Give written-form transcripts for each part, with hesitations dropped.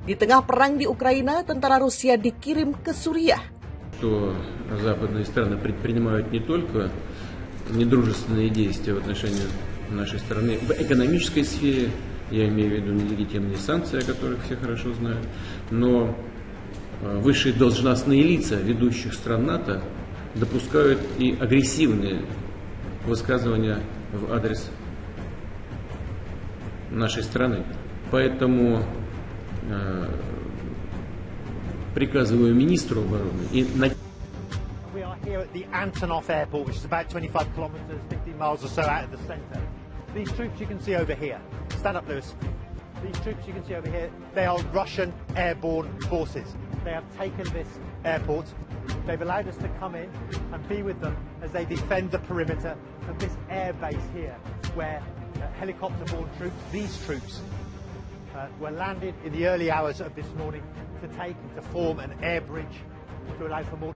Di tengah perang di Ukraina, tentara Rusia dikirim ke Suriah. Что западные страны предпринимают не только недружественные действия в отношении нашей страны в экономической сфере, я имею в виду нелегитимные санкции, о которых все хорошо знают, но высшие должностные лица ведущих стран НАТО допускают и агрессивные высказывания в адрес нашей страны. Поэтому приказываю министру обороны и We are here at the Antonov Airport, which is about 25 kilometers, 15 miles or so out of the center. These troops you can see over here. Stand up, Lewis. These troops you can see over here, they are Russian airborne forces. They have taken this airport. They've allowed us to come in and be with them as they defend the perimeter of this air base here, where helicopter-borne troops, these troops, were landed in the early hours of this morning to form an air bridge to allow for more.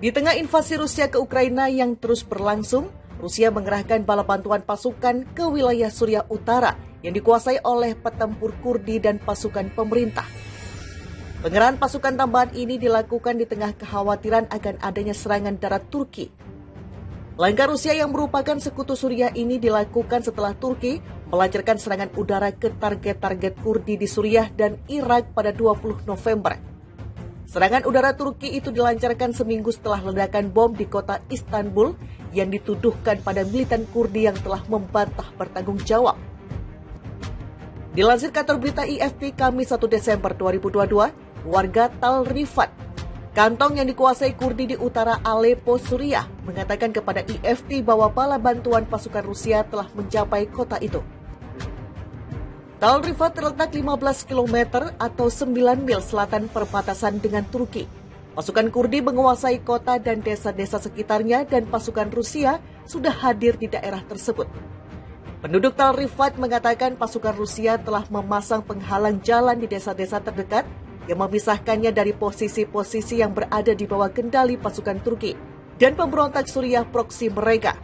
Di tengah invasi Rusia ke Ukraina yang terus berlangsung, Rusia mengerahkan bala bantuan pasukan ke wilayah Suriah Utara yang dikuasai oleh petempur Kurdi dan pasukan pemerintah. Pengerahan pasukan tambahan ini dilakukan di tengah kekhawatiran akan adanya serangan darat Turki. Langkah Rusia yang merupakan sekutu Suriah ini dilakukan setelah Turki melancarkan serangan udara ke target-target Kurdi di Suriah dan Irak pada 20 November. Serangan udara Turki itu dilancarkan seminggu setelah ledakan bom di kota Istanbul yang dituduhkan pada militan Kurdi yang telah membantah bertanggung jawab. Dilansir kantor berita IFP Kamis 1 Desember 2022, warga Tal Rifat, kantong yang dikuasai Kurdi di utara Aleppo, Suriah, mengatakan kepada IFP bahwa bala bantuan pasukan Rusia telah mencapai kota itu. Tal Rifat terletak 15 km atau 9 mil selatan perbatasan dengan Turki. Pasukan Kurdi menguasai kota dan desa-desa sekitarnya dan pasukan Rusia sudah hadir di daerah tersebut. Penduduk Tal Rifat mengatakan pasukan Rusia telah memasang penghalang jalan di desa-desa terdekat yang memisahkannya dari posisi-posisi yang berada di bawah kendali pasukan Turki dan pemberontak Suriah proksi mereka.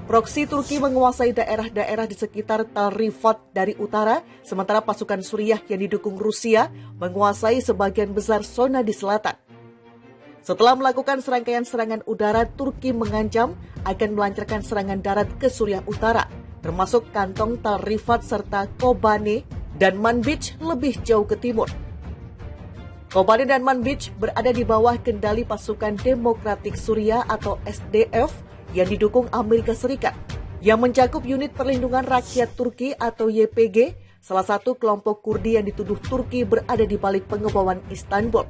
Proksi Turki menguasai daerah-daerah di sekitar Tal Rifat dari utara, sementara pasukan Suriah yang didukung Rusia menguasai sebagian besar zona di selatan. Setelah melakukan serangkaian serangan udara, Turki mengancam akan melancarkan serangan darat ke Suriah Utara, termasuk kantong Tal Rifat serta Kobane dan Manbij lebih jauh ke timur. Kobane dan Manbij berada di bawah kendali pasukan Demokratik Suriah atau SDF yang didukung Amerika Serikat, yang mencakup unit perlindungan rakyat Turki atau YPG, salah satu kelompok Kurdi yang dituduh Turki berada di balik pengeboman Istanbul.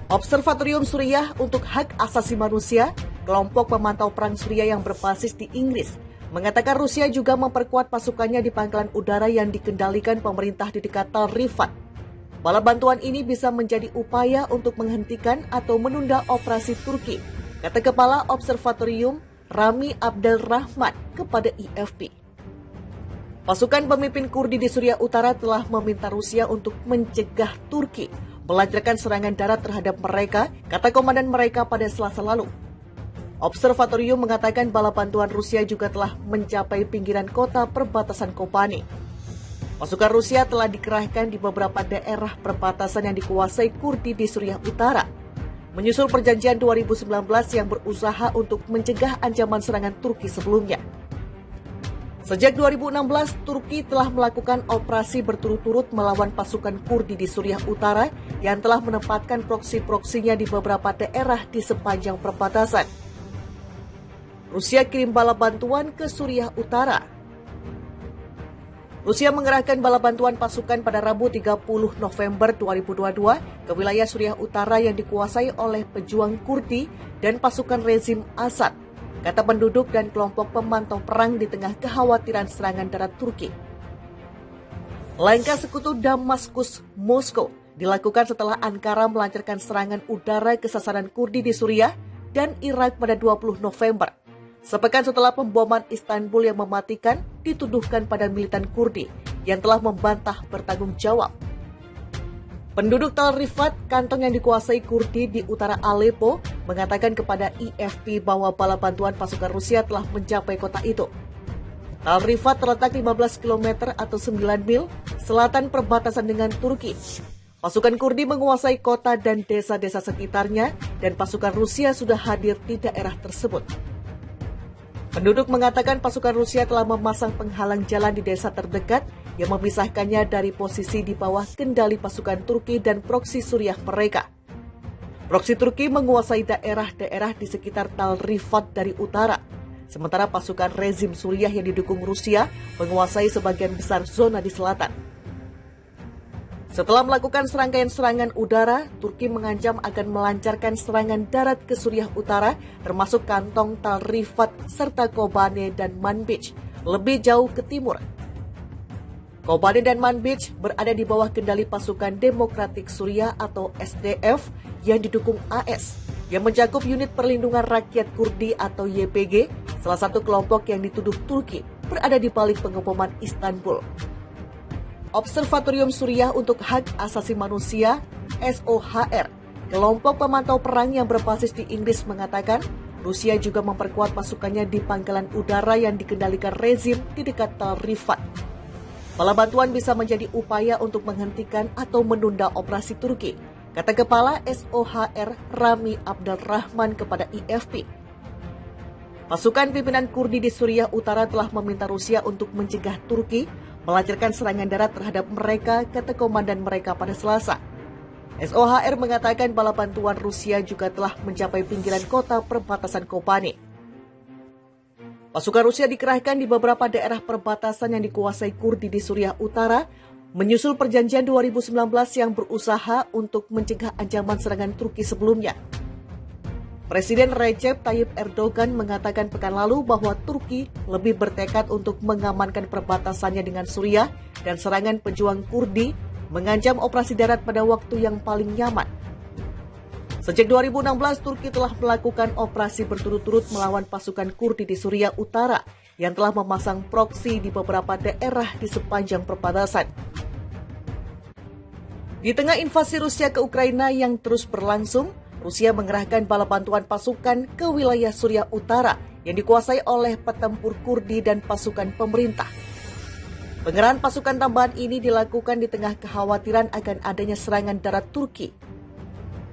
Observatorium Suriah untuk Hak Asasi Manusia, kelompok pemantau perang Suriah yang berbasis di Inggris, mengatakan Rusia juga memperkuat pasukannya di pangkalan udara yang dikendalikan pemerintah di dekat Tal Rifat. Bala bantuan ini bisa menjadi upaya untuk menghentikan atau menunda operasi Turki, kata Kepala Observatorium Rami Abdel Rahman kepada IFP. Pasukan pemimpin Kurdi di Suriah Utara telah meminta Rusia untuk mencegah Turki melancarkan serangan darat terhadap mereka, kata komandan mereka pada Selasa lalu. Observatorium mengatakan bala bantuan Rusia juga telah mencapai pinggiran kota perbatasan Kobane. Pasukan Rusia telah dikerahkan di beberapa daerah perbatasan yang dikuasai Kurdi di Suriah Utara, menyusul perjanjian 2019 yang berusaha untuk mencegah ancaman serangan Turki sebelumnya. Sejak 2016, Turki telah melakukan operasi berturut-turut melawan pasukan Kurdi di Suriah Utara yang telah menempatkan proksi-proksinya di beberapa daerah di sepanjang perbatasan. Rusia kirim bala bantuan ke Suriah Utara. Rusia mengerahkan bala bantuan pasukan pada Rabu 30 November 2022 ke wilayah Suriah Utara yang dikuasai oleh pejuang Kurdi dan pasukan rezim Assad, kata penduduk dan kelompok pemantau perang di tengah kekhawatiran serangan darat Turki. Langkah sekutu Damaskus Moskow dilakukan setelah Ankara melancarkan serangan udara ke sasaran Kurdi di Suriah dan Irak pada 20 November. Sepekan setelah pemboman Istanbul yang mematikan dituduhkan pada militan Kurdi yang telah membantah bertanggung jawab. Penduduk Tal Rifat, kantong yang dikuasai Kurdi di utara Aleppo, mengatakan kepada IFP bahwa bala bantuan pasukan Rusia telah mencapai kota itu. Tal Rifat terletak 15 km atau 9 mil selatan perbatasan dengan Turki. Pasukan Kurdi menguasai kota dan desa-desa sekitarnya, dan pasukan Rusia sudah hadir di daerah tersebut. Penduduk mengatakan pasukan Rusia telah memasang penghalang jalan di desa terdekat yang memisahkannya dari posisi di bawah kendali pasukan Turki dan proksi Suriah mereka. Proksi Turki menguasai daerah-daerah di sekitar Tal Rifat dari utara, sementara pasukan rezim Suriah yang didukung Rusia menguasai sebagian besar zona di selatan. Setelah melakukan serangkaian serangan udara, Turki mengancam akan melancarkan serangan darat ke Suriah Utara, termasuk kantong Tal Rifat serta Kobane dan Manbij, lebih jauh ke timur. Kobane dan Manbij berada di bawah kendali pasukan Demokratik Suriah atau SDF yang didukung AS, yang mencakup unit perlindungan rakyat Kurdi atau YPG, salah satu kelompok yang dituduh Turki berada di balik pengeboman Istanbul. Observatorium Suriah untuk Hak Asasi Manusia (SOHR), kelompok pemantau perang yang berbasis di Inggris, mengatakan Rusia juga memperkuat pasukannya di pangkalan udara yang dikendalikan rezim di dekat Tal Rifat. Bala bantuan bisa menjadi upaya untuk menghentikan atau menunda operasi Turki, kata Kepala SOHR Rami Abdulrahman kepada IFP. Pasukan pimpinan Kurdi di Suriah Utara telah meminta Rusia untuk mencegah Turki melancarkan serangan darat terhadap mereka, kata komandan mereka pada Selasa. SOHR mengatakan bala bantuan Rusia juga telah mencapai pinggiran kota perbatasan Kobane. Pasukan Rusia dikerahkan di beberapa daerah perbatasan yang dikuasai Kurdi di Suriah Utara, menyusul perjanjian 2019 yang berusaha untuk mencegah ancaman serangan Turki sebelumnya. Presiden Recep Tayyip Erdogan mengatakan pekan lalu bahwa Turki lebih bertekad untuk mengamankan perbatasannya dengan Suriah, dan serangan pejuang Kurdi mengancam operasi darat pada waktu yang paling nyaman. Sejak 2016, Turki telah melakukan operasi berturut-turut melawan pasukan Kurdi di Suriah Utara yang telah memasang proksi di beberapa daerah di sepanjang perbatasan. Di tengah invasi Rusia ke Ukraina yang terus berlangsung, Rusia mengerahkan bala bantuan pasukan ke wilayah Suriah Utara yang dikuasai oleh petempur Kurdi dan pasukan pemerintah. Pengerahan pasukan tambahan ini dilakukan di tengah kekhawatiran akan adanya serangan darat Turki.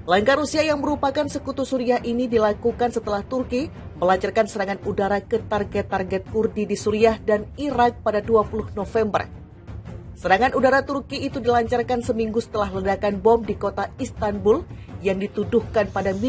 Langkah Rusia yang merupakan sekutu Suriah ini dilakukan setelah Turki melancarkan serangan udara ke target-target Kurdi di Suriah dan Irak pada 20 November. Serangan udara Turki itu dilancarkan seminggu setelah ledakan bom di kota Istanbul yang dituduhkan pada